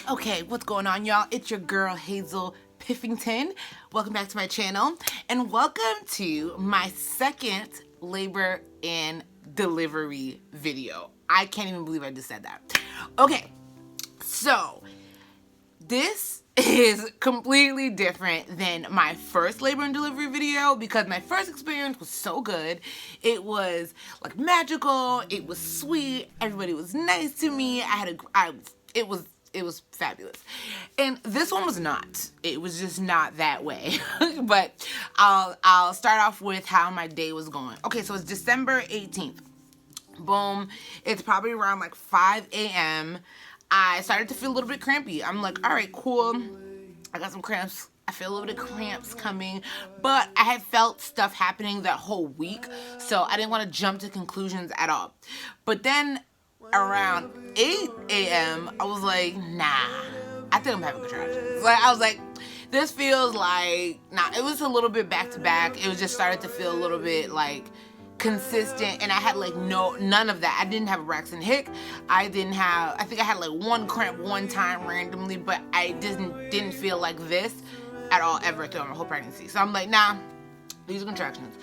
Okay, what's going on, y'all? It's your girl, Hazel Piffington. Welcome back to my channel, and welcome to my second labor and delivery video. I can't even believe I just said that. Okay, so this is completely different than my first labor and delivery video because my first experience was so good. It was like magical, it was sweet, everybody was nice to me. It was fabulous. And this one was not. It was just not that way. But I'll start off with how my day was going. Okay, so it's December 18th. Boom. It's probably around like 5 a.m. I started to feel a little bit crampy. I'm like, all right, cool. I got some cramps. I feel a little bit of cramps coming, but I had felt stuff happening that whole week, so I didn't want to jump to conclusions at all. But then around 8 a.m., I was like, nah, I think I'm having contractions. Like, I was like, this feels like, nah, it was a little bit back to back. It was just started to feel a little bit like consistent, and I had like none of that. I didn't have a Braxton Hick. I think I had like one cramp one time randomly, but I didn't feel like this at all ever throughout my whole pregnancy. So I'm like, nah, these are contractions.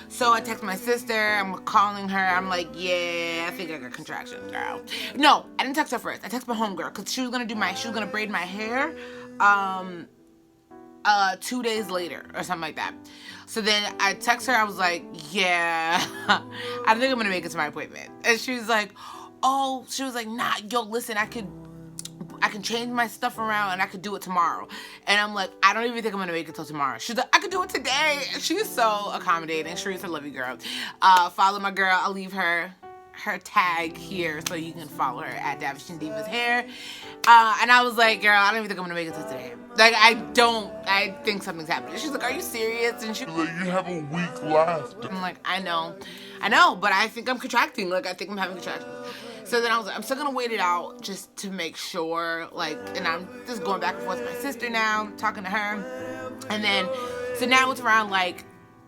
So I text my sister, I'm calling her, I'm like, yeah, I think I got contractions, girl. No, I didn't text her first. I texted my homegirl because she was gonna braid my hair 2 days later or something like that. So then I text her, I was like, yeah, I think I'm gonna make it to my appointment. And she was like, nah, yo, listen, I can change my stuff around and I could do it tomorrow. And I'm like, I don't even think I'm gonna make it till tomorrow. She's like, I could do it today. She's so accommodating. She's a lovely girl. Follow my girl. I'll leave her tag here so you can follow her at Davishing Divas Hair. And I was like, girl, I don't even think I'm gonna make it till today. Like, I think something's happening. She's like, are you serious? And she's like, you have a week left. I'm like, I know, but I think I'm contracting. Like, I think I'm having contractions. So then I was like, I'm still gonna wait it out just to make sure, like, and I'm just going back and forth with my sister now, talking to her. And then, so now it's around, like,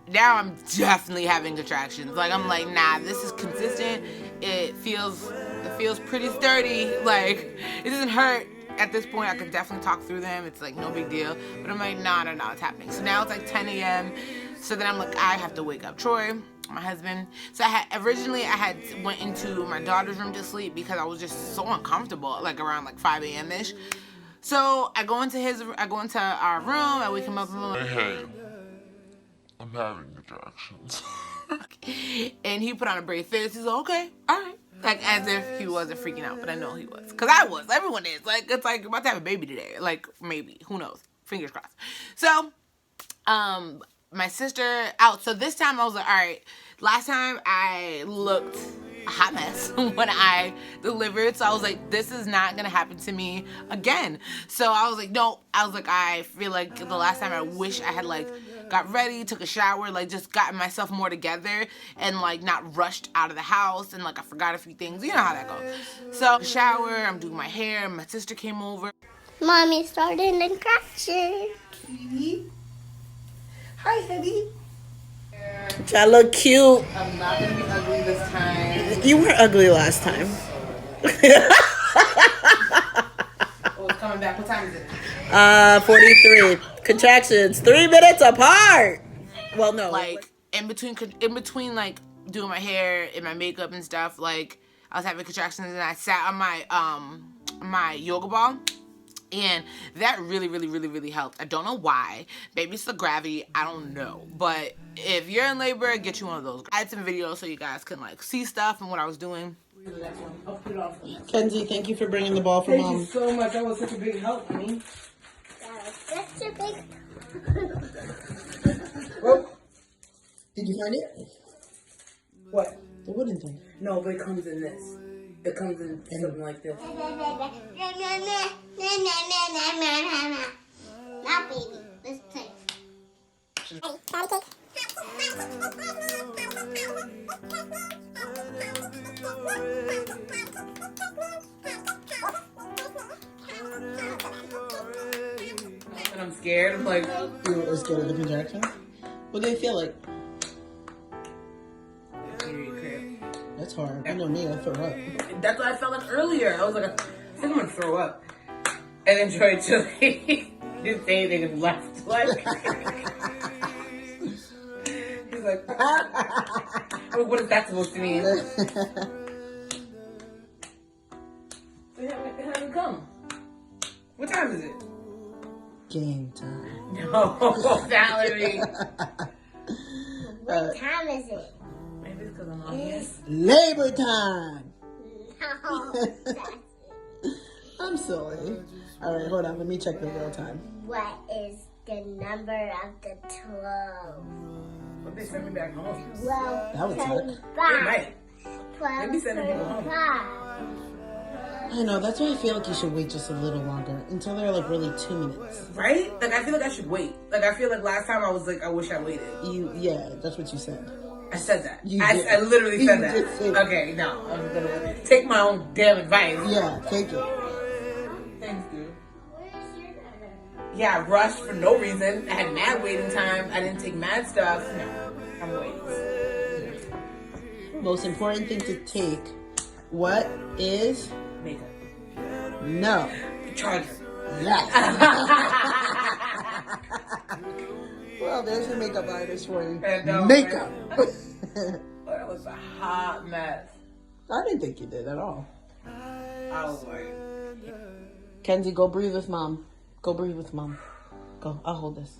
now I'm definitely having contractions. Like, I'm like, nah, this is consistent. It feels pretty sturdy. Like, it doesn't hurt. At this point, I could definitely talk through them. It's like no big deal. But I'm like, no, it's happening. So now it's like 10 a.m. So then I'm like, I have to wake up Troy, my husband. So I went into my daughter's room to sleep because I was just so uncomfortable, like around like 5 a.m. ish. So I go into our room, I wake him up, and I'm like, hey, I'm having contractions. And he put on a brave face. He's like, okay, all right. Like, as if he wasn't freaking out, but I know he was. Because I was. Everyone is. Like, it's like, about to have a baby today. Like, maybe. Who knows? Fingers crossed. So, my sister out. So this time I was like, all right. Last time I looked a hot mess when I delivered. So I was like, this is not going to happen to me again. So I was like, no. I was like, I feel like the last time I wish I had, like, got ready, took a shower, like, just gotten myself more together and, like, not rushed out of the house and, like, I forgot a few things. You know how that goes. So, shower, I'm doing my hair, and my sister came over. Mommy started in contraction. Hi, honey. I look cute. I'm not going to be ugly this time. You were ugly last time. Oh, it's coming back. What time is it? 43. Contractions 3 minutes apart. Well, no, like in between like doing my hair and my makeup and stuff, like I was having contractions and I sat on my yoga ball, and that really helped. I don't know why. Maybe it's the gravity, I don't know, but if you're in labor, get you one of those. I had some videos so you guys can like see stuff and what I was doing. Kenzie, thank you for bringing the ball for Mom. Thank you so much. That was such a big help for me. That's a big. Oh. Did you find it? What? The wooden thing. No, but it comes in this. It comes in something like this. Now, baby, let's play. And I'm scared. I'm like, You were scared of the contractions? What do they feel like? That's hard. You know me, I throw up. That's what I felt like earlier. I was like, I think I'm gonna throw up. and enjoy chili. Didn't say anything and left. Like, he's like, oh, what is that supposed to mean? It hasn't come. What time is it? Game time. No, Valerie. What time is it? Maybe it's because I'm on here. Labor time. No. I'm silly. All right, hold on. Let me check the real time. What is the number of the 12? But they sent me back home. 12. That would suck. They might. Maybe send me home. 12. I know. That's why I feel like you should wait just a little longer until they're like really 2 minutes. Right? Like, I feel like I should wait. Like, I feel like last time I was like, I wish I waited. Yeah, that's what you said. I said that. You I did. literally said You that. did say- Okay, no. I'm gonna take my own damn advice. Yeah, take it. Thanks, dude. Where's your number? Yeah, I rushed for no reason. I had mad waiting time. I didn't take mad stuff. No, I'm waiting. Most important thing to take. What is Makeup. no? Charger. Yes. Well, there's your makeup artist for you. I know, Makeup. That was a hot mess. I didn't think you did at all. I was like, Kenzie, go breathe with mom. Go breathe with mom. Go. I'll hold this.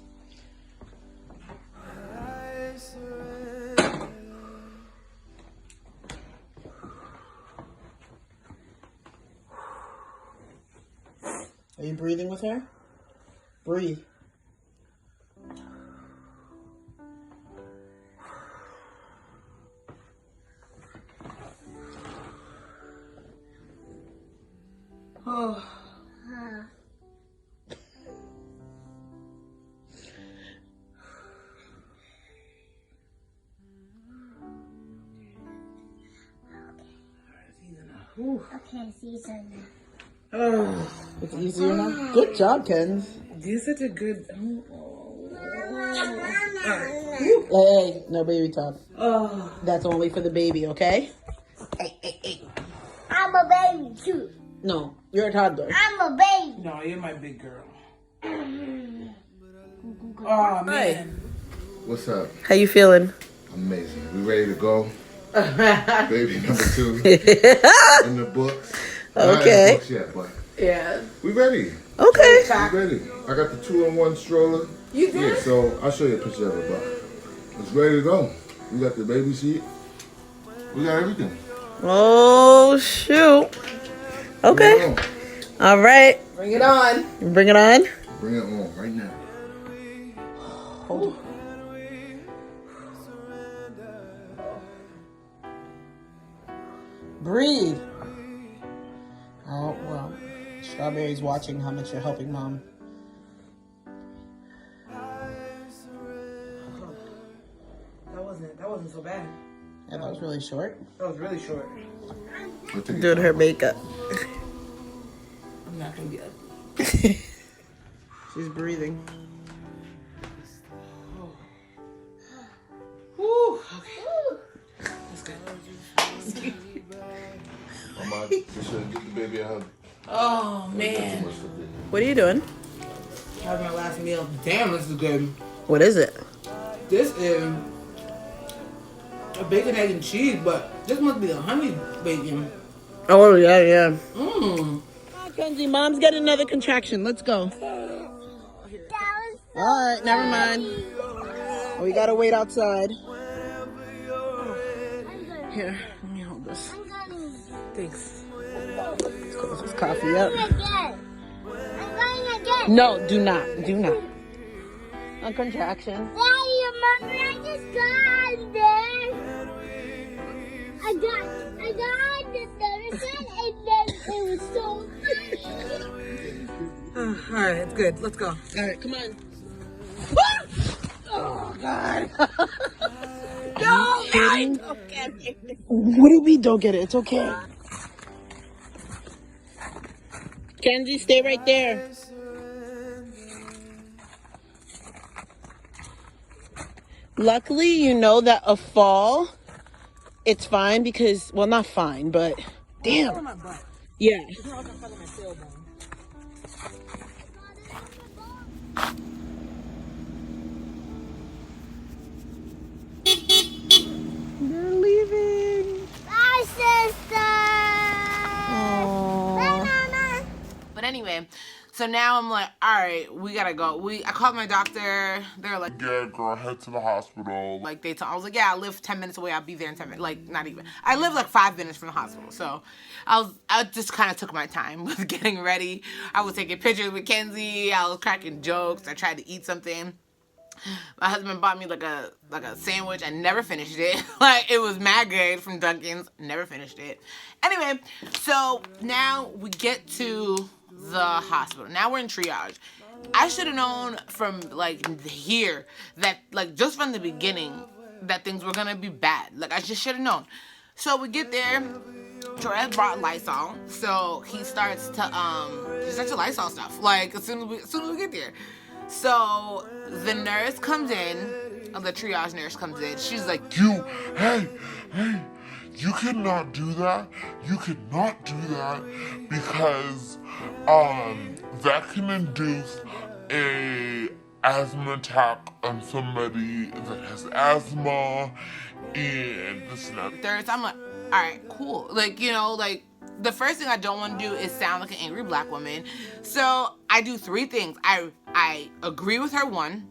Are you breathing with her? Breathe. Oh. Okay, season. Oh, it's easier now. Good job, Ken. you're such a good. Hey, no baby talk. Oh, That's only for the baby, okay? I'm a baby too. No, you're a toddler. I'm a baby. no, you're my big girl. Oh, man. What's up? How you feeling? Amazing. We ready to go? Baby number 2 in the books. Not in Okay. the books yet, but Yeah. we ready. Okay. We ready. I got the 2-in-1 stroller. You did? Yeah, so I'll show you a picture of it, but it's ready to go. We got the baby seat. We got everything. Oh, shoot. Bring Okay. it on. All right. Bring it on. Bring it on. Bring it on right now. Hold Breathe. Oh, well. Strawberry's watching how much you're helping mom. That wasn't so bad. Yeah, that was really short. That was really short. I'll take it. Doing her makeup. I'm not gonna be up. She's breathing. Woo. Okay. That's good. Mama, just give the baby a hug. Oh, man. What are you doing? Having my last meal. Damn, this is good. What is it? This is a bacon, egg, and cheese, but this must be the honey bacon. Oh, yeah. Mmm. Kenzie, mom's getting another contraction. Let's go. That was so All right, never mind. We gotta wait outside. Here, let me hold this. I'm going Thanks. Let's close this coffee up. again. I'm going again. No, do not. Do not. A contraction. Daddy, remember I just got there. I got the third one and then it was so funny. All right, it's good. Let's go. All right, come on. Oh, God. No, I don't get it. What do you mean don't get it? It's okay. Kenzie, stay right there. Luckily, you know that a fall, it's fine because, well, not fine, but damn. Yeah. anyway, so now I'm like, all right, we gotta go. I called my doctor. They're like, yeah, girl, head to the hospital. like I was like, yeah, I live 10 minutes away. I'll be there in 10 minutes. Like, not even. I live like 5 minutes from the hospital. So I just kind of took my time with getting ready. I was taking pictures with Kenzie. I was cracking jokes. I tried to eat something. My husband bought me like a sandwich. I never finished it. Like, it was mad good from Dunkin's. Never finished it. Anyway, so now we get to the hospital. Now we're in triage. I should have known from like here that like just from the beginning that things were gonna be bad. Like, I just should have known. So we get there. Troy brought Lysol, so he starts to Lysol stuff. Like, as soon as we get there. So the nurse comes in, the triage nurse comes in. She's like, Hey, you cannot do that. You cannot do that because that can induce a asthma attack on somebody that has asthma and this and that. third. I'm like, all right, cool. Like, you know, like, the first thing I don't want to do is sound like an angry black woman. So I do 3 things. I agree with her, 1.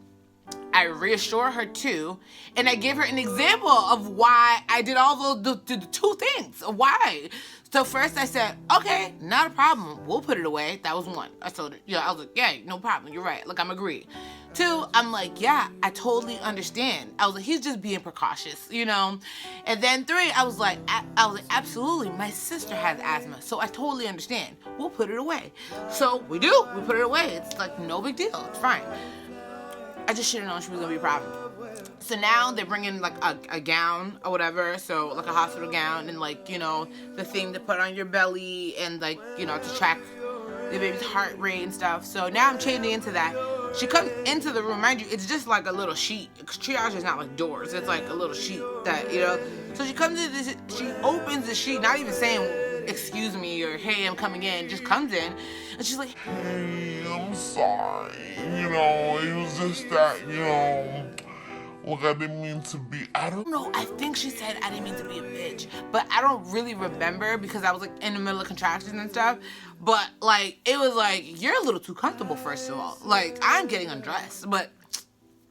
I reassure her, 2. And I give her an example of why I did all the 2 things. Why? So first I said, okay, not a problem. We'll put it away. That was 1. I told her, I was like, yeah, no problem. You're right. Like, I'm agreed. 2, I'm like, yeah, I totally understand. I was like, he's just being precautious, you know? And then 3, I was like, absolutely. My sister has asthma, so I totally understand. We'll put it away. So we do. We put it away. It's like, no big deal. It's fine. I just should have known she was going to be a problem. So now they're bringing like a gown or whatever, so like a hospital gown and like, you know, the thing to put on your belly and like, you know, to track the baby's heart rate and stuff. So now I'm changing into that. She comes into the room, mind you, it's just like a little sheet. Triage is not like doors, it's like a little sheet that, you know. So she comes in, she opens the sheet, not even saying, excuse me, or hey, I'm coming in, just comes in, and she's like, Hey, I'm sorry. You know, it was just that, you know, look, I didn't mean to be, I don't no, I think she said I didn't mean to be a bitch, but I don't really remember because I was like in the middle of contractions and stuff. But like, it was like, you're a little too comfortable, first of all. Like, I'm getting undressed, but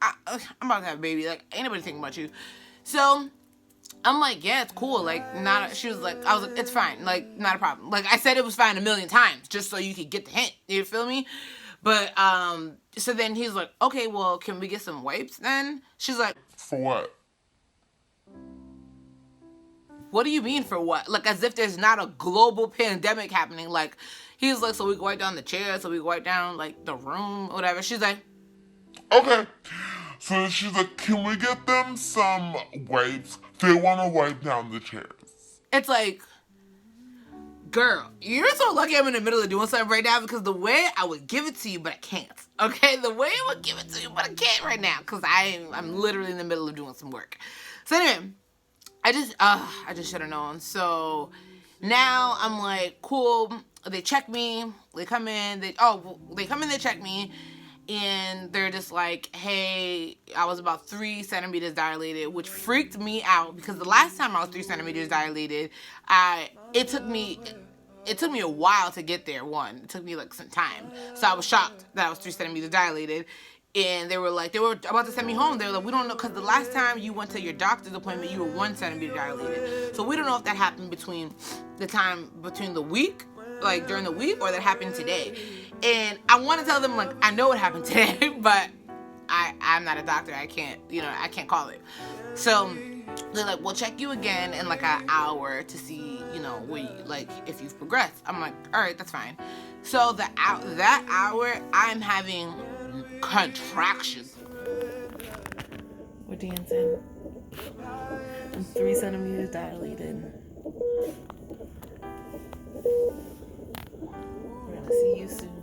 I'm about to have a baby. Like, ain't nobody thinking about you. So I'm like, yeah, it's cool. Like, she was like, I was like, it's fine. Like, not a problem. Like, I said it was fine a million times just so you could get the hint. You feel me? But, so then he's like, okay, well, can we get some wipes then? She's like, For what? what do you mean for what? Like, as if there's not a global pandemic happening. Like, he's like, so we can wipe down the chair, so we can wipe down, like, the room, whatever. She's like, Okay. So she's like, can we get them some wipes? They want to wipe down the chairs. it's like, girl, you're so lucky I'm in the middle of doing something right now because the way I would give it to you, but I can't. Okay? The way I would give it to you, but I can't right now because I'm literally in the middle of doing some work. So anyway, I just should have known. So now I'm like, cool. They check me. They come in. They come in. They check me, and they're just like, hey, I was about 3 centimeters dilated, which freaked me out because the last time I was 3 centimeters dilated, it took me a while to get there. It took me like some time, so I was shocked that I was 3 centimeters dilated. And they were about to send me home. They were like, we don't know, because the last time you went to your doctor's appointment, you were 1 centimeter dilated. So we don't know if that happened between the week, like during the week, or that happened today. And I want to tell them, like, I know it happened today, but I'm not a doctor. I can't call it. So they're like, we'll check you again in like an hour to see, if you've progressed. I'm like, all right, that's fine. So that hour, I'm having contractions. We're dancing. I'm 3 centimeters dilated. We're gonna see you soon.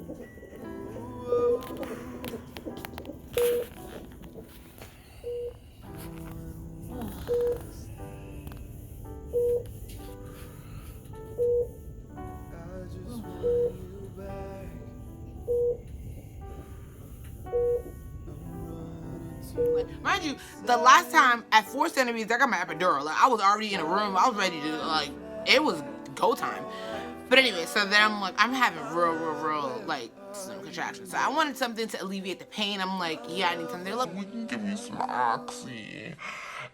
Mind you, the last time at 4 centimeters, I got my epidural. Like, I was already in a room. I was ready to, it was go time. But anyway, so then I'm like, I'm having real, like, slim contractions. So I wanted something to alleviate the pain. I'm like, yeah, I need something. They're like, We can give you some oxy.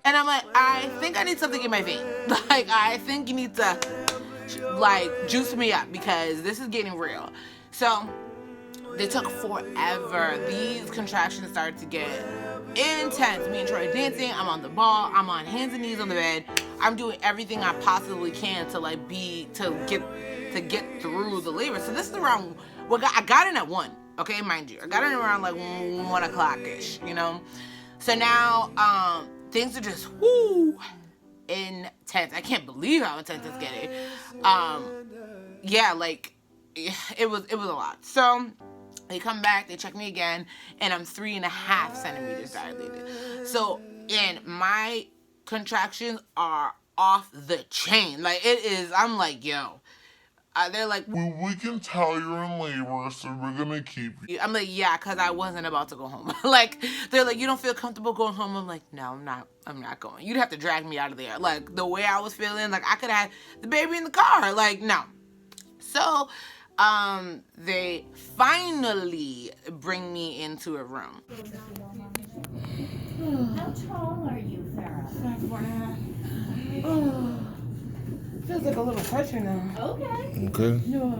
and I'm like, I think I need something in my vein. Like, I think you need to, like, juice me up because this is getting real. So they took forever. These contractions started to get intense. Me and Troy are dancing. I'm on the ball. I'm on hands and knees on the bed. I'm doing everything I possibly can to like get through the labor. So this is around. Well, I got in at 1. Okay, mind you, I got in around like 1 o'clock ish. You know. So now things are just intense. I can't believe how intense it's getting. Yeah, like it was a lot. So they come back, they check me again, and I'm 3.5 centimeters dilated. So, and my contractions are off the chain. Like it is. I'm like, yo. They're like, We can tell you're in labor, so we're gonna keep you. I'm like, yeah, because I wasn't about to go home. Like, they're like, you don't feel comfortable going home? I'm like, no, I'm not going. You'd have to drag me out of there. Like, the way I was feeling, like, I could have had the baby in the car. Like, no. So, they finally bring me into a room. How tall are you, Farrah? 5'4.5". Feels like a little pressure now. Okay. Okay. No.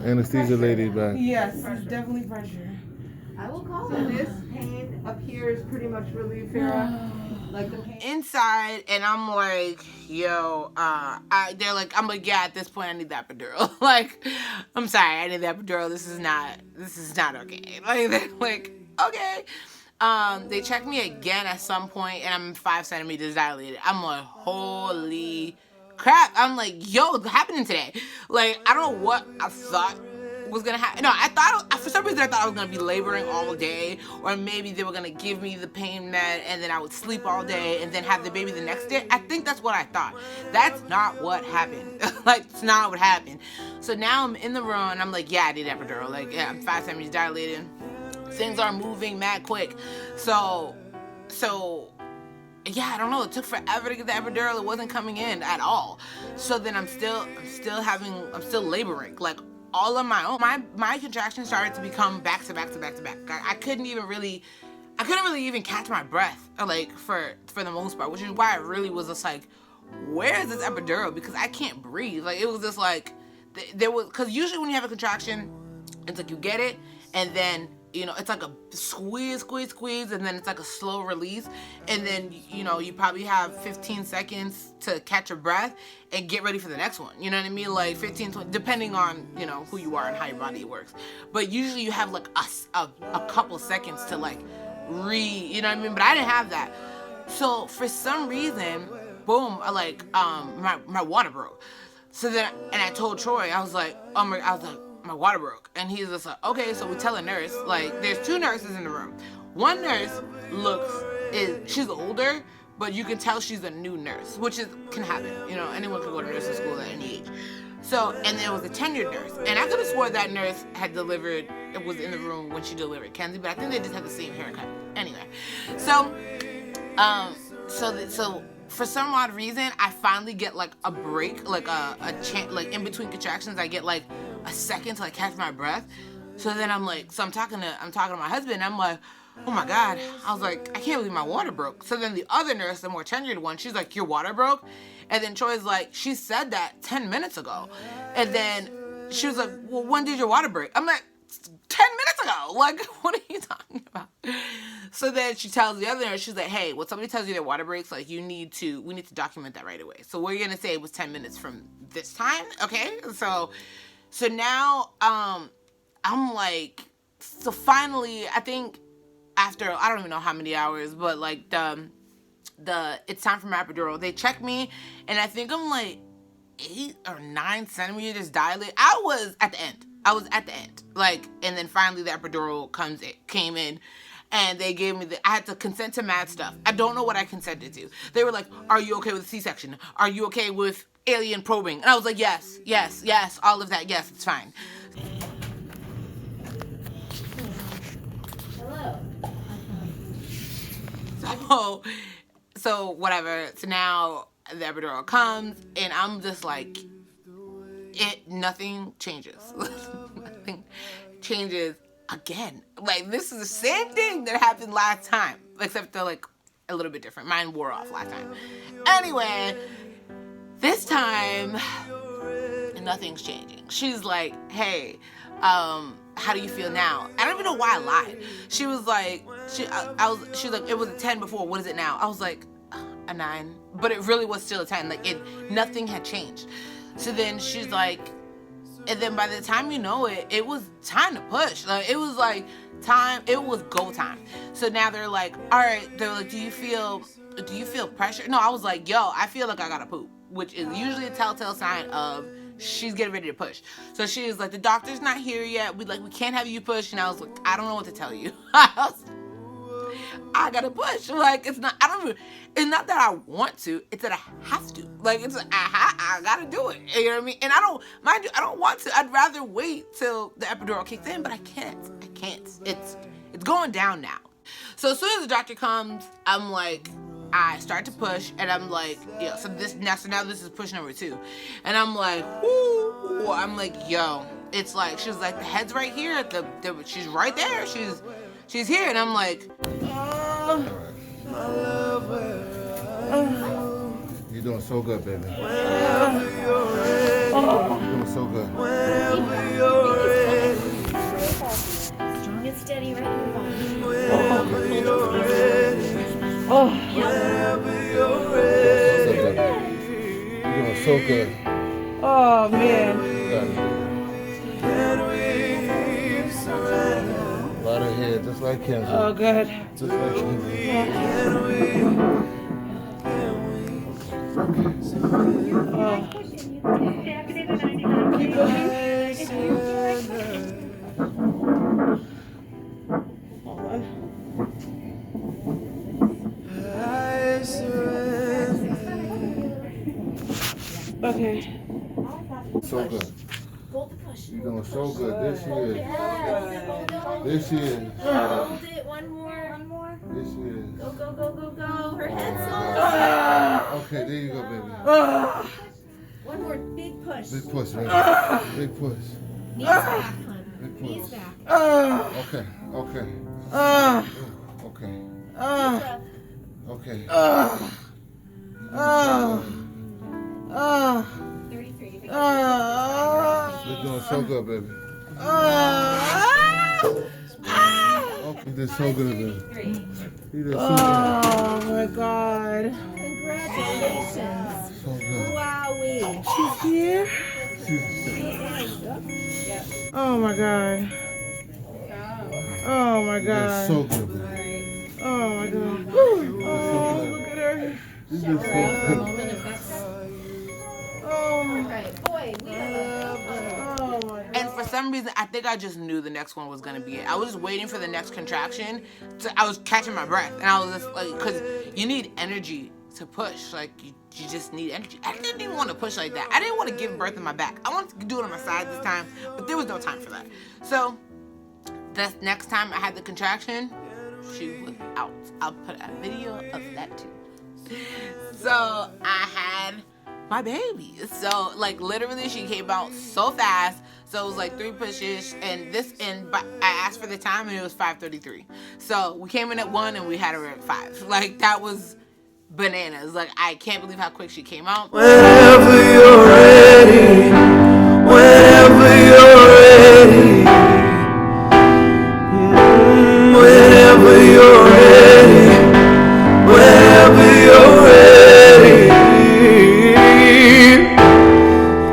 Anesthesia lady back. Yes, it's definitely pressure. I will call So them. this pain up here is pretty much relieved, Farrah. Like the pain. Inside, and I'm like, yo, they're like, I'm like, yeah, at this point I need the epidural. Like, I'm sorry, I need the epidural. This is not okay. Like, they're like, okay. They check me again at some point, and I'm 5 centimeters dilated. I'm like, holy crap. I'm like, yo, what's happening today? Like, I don't know what I thought was gonna happen. No, for some reason I thought I was gonna be laboring all day, or maybe they were gonna give me the pain med, and then I would sleep all day, and then have the baby the next day. I think that's what I thought. That's not what happened. Like, it's not what happened. So now I'm in the room, and I'm like, yeah, I need epidural. Like, yeah, I'm 5 centimeters dilated. Things are moving mad quick. So yeah, I don't know. It took forever to get the epidural. It wasn't coming in at all. So then I'm still laboring. Like, all on my own. My contractions started to become back to back. I couldn't really even catch my breath, like, for the most part, which is why I really was just like, where is this epidural? Because I can't breathe. Like, it was just like, because usually when you have a contraction, it's like you get it, and then, you know, it's like a squeeze, and then it's like a slow release. And then, you know, you probably have 15 seconds to catch your breath and get ready for the next one. You know what I mean? Like 15, 20, depending on, you know, who you are and how your body works. But usually you have like a couple seconds to like you know what I mean? But I didn't have that. So for some reason, boom, my water broke. So then, and I told Troy, I was like, my water broke. And he's just like, okay, so we tell a nurse, like, there's 2 nurses in the room. One nurse she's older, but you can tell she's a new nurse, which can happen. You know, anyone can go to nursing school at any age. So, and there was a tenured nurse. And I could have swore that nurse had delivered, it was in the room when she delivered Kenzie, but I think they just had the same haircut. Anyway, so for some odd reason, I finally get like a break, like like in between contractions, I get like a second to like catch my breath. So then I'm like, I'm talking to my husband, and I'm like, oh my God. I was like, I can't believe my water broke. So then the other nurse, the more tenured one, she's like, your water broke? And then Troy's like, she said that 10 minutes ago. And then she was like, well, when did your water break? I'm like, 10 minutes ago. Like, what are you talking about? So then she tells the other nurse, she's like, hey, when somebody tells you their water breaks, like, we need to document that right away. So we're going to say it was 10 minutes from this time. Okay. So now, I'm like, so finally, I think after, I don't even know how many hours, but like it's time for my epidural. They check me, and I think I'm like 8 or 9 centimeters dilated. I was at the end. Like, and then finally the epidural came in, and they gave me I had to consent to mad stuff. I don't know what I consented to. They were like, are you okay with C-section? Are you okay with alien probing? And I was like, yes, all of that. Yes, it's fine. Hello. So whatever. So now the epidural comes, and I'm just like, nothing changes. Nothing changes again. Like, this is the same thing that happened last time, except they're like a little bit different. Mine wore off last time. Anyway, this time nothing's changing. She's like, hey, how do you feel now? I don't even know why I lied. She was like, she was like, it was a 10 before. What is it now? I was like, a 9. But it really was still a 10. Like, nothing had changed. So then she's like, and then by the time you know it, it was time to push. Like, it was like time. It was go time. So now they're like, all right. They're like, do you feel pressure? No, I was like, yo, I feel like I gotta poop, which is usually a telltale sign of she's getting ready to push. So she was like, the doctor's not here yet. We can't have you push. And I was like, I don't know what to tell you. I gotta push. Like, it's not that I want to, it's that I have to. Like, I gotta do it. You know what I mean? And I don't want to. I'd rather wait till the epidural kicks in, but I can't. It's going down now. So as soon as the doctor comes, I'm like, I start to push, and I'm like, yeah. So now this is push number 2, and I'm like, whoo. I'm like, yo. It's like, she's like, the head's right here. She's right there. She's here, and I'm like, You're doing so good, baby. You're doing so good. Strong and steady right in your body. You're doing so good. Oh, man. A lot of hair, just like Kenzie. Oh, good. Just like Kenzie. Okay. So good. Hold the push. You're doing so good. There she is. There she is. Hold it. One more. There she is. Go. Her head's so Okay, there you go, baby. One more big push. Big push, baby. Big push. Knees back, hon. Big Knees push. back. Okay. Deep breath. 33. You're doing so good, baby. You did so good, baby. You did so good. Oh, my God. Congratulations. So good. Wowee. She's here? Oh, my God. Oh, my You did God. so good, baby. Oh, my God. Oh, look at her. You did so good. Right, boy, we have Oh, my God. and for some reason, I think I just knew the next one was gonna be it. I was just waiting for the next contraction. I was catching my breath, and I was just like, because you need energy to push. Like, you just need energy. I didn't even want to push like that. I didn't want to give birth in my back. I wanted to do it on my side this time, but there was no time for that. So the next time I had the contraction, she was out. I'll put a video of that too. So I had my baby. So, like, literally she came out so fast. So it was like 3 pushes, and I asked for the time, and it was 5:33. So we came in at 1 and we had her at 5. Like, that was bananas. Like, I can't believe how quick she came out. Whenever you're ready, whenever you're ready, whenever you're ready, whenever you're ready,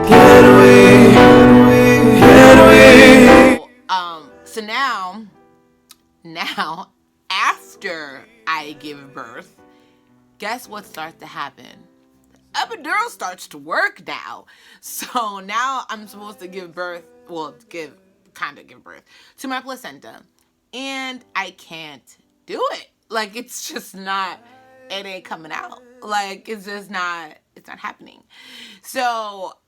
can we? So now, after I give birth, guess what starts to happen? The epidural starts to work now. So now I'm supposed to give birth to my placenta. And I can't do it. Like, it's just not, it ain't coming out. Like, it's not happening. So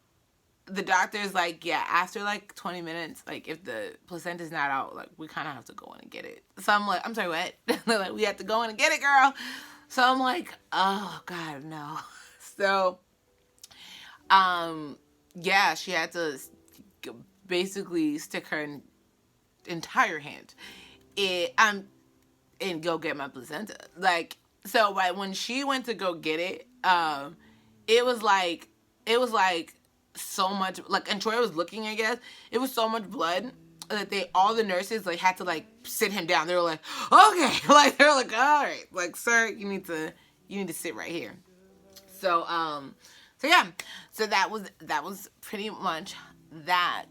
the doctor's like, yeah, after like 20 minutes, like, if the placenta's not out, like, we kind of have to go in and get it. So I'm like, I'm sorry, what? They're like, we have to go in and get it, girl. So I'm like, oh God, no. So, yeah, she had to basically stick her entire hand and go get my placenta. Like, so when she went to go get it, it was like so much, like, and Troy was looking, I guess, it was so much blood that all the nurses, like, had to, like, sit him down. They were like, okay, like, they were like, all right, like, sir, you need to sit right here. So yeah, so that was pretty much that.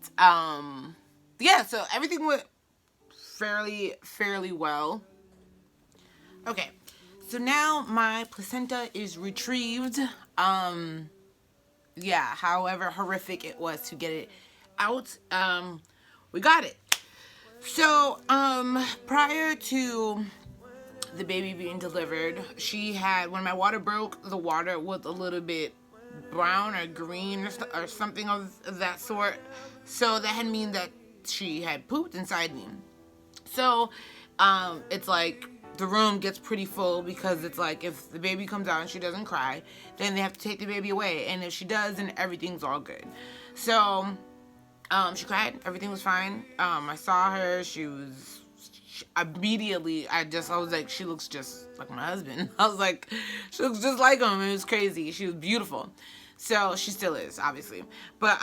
Yeah, so everything went fairly well. Okay, so now my placenta is retrieved. Yeah, however horrific it was to get it out, we got it. So, prior to the baby being delivered, she had, when my water broke, the water was a little bit brown or green or something of that sort. So that had mean that she had pooped inside me. So, it's like the room gets pretty full because it's like if the baby comes out and she doesn't cry, then they have to take the baby away. And if she does, then everything's all good. So, she cried. Everything was fine. I saw her. Immediately, I was like, she looks just like my husband. I was like, she looks just like him. It was crazy. She was beautiful. So, she still is, obviously. But,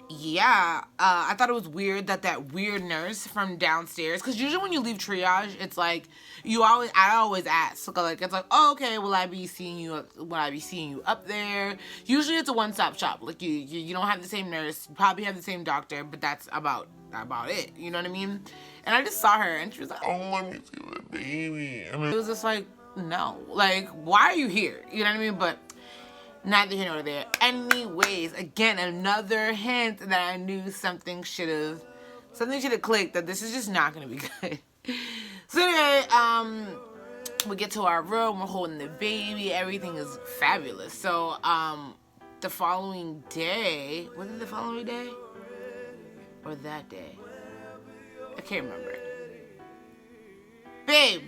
yeah, I thought it was weird that weird nurse from downstairs, because usually when you leave triage, it's like, I always ask, like, it's like, oh, okay, will I be seeing you up there? Usually it's a one-stop shop. Like, you don't have the same nurse, you probably have the same doctor, but that's about it, you know what I mean? And I just saw her, and she was like, oh, let me see the baby. And it was just like, no, like, why are you here? You know what I mean? But neither here nor there. Anyways, again, another hint that I knew something should have clicked, that this is just not gonna be good. So anyway, we get to our room, we're holding the baby, everything is fabulous. So, the following day, was it the following day? Or that day? I can't remember. Babe,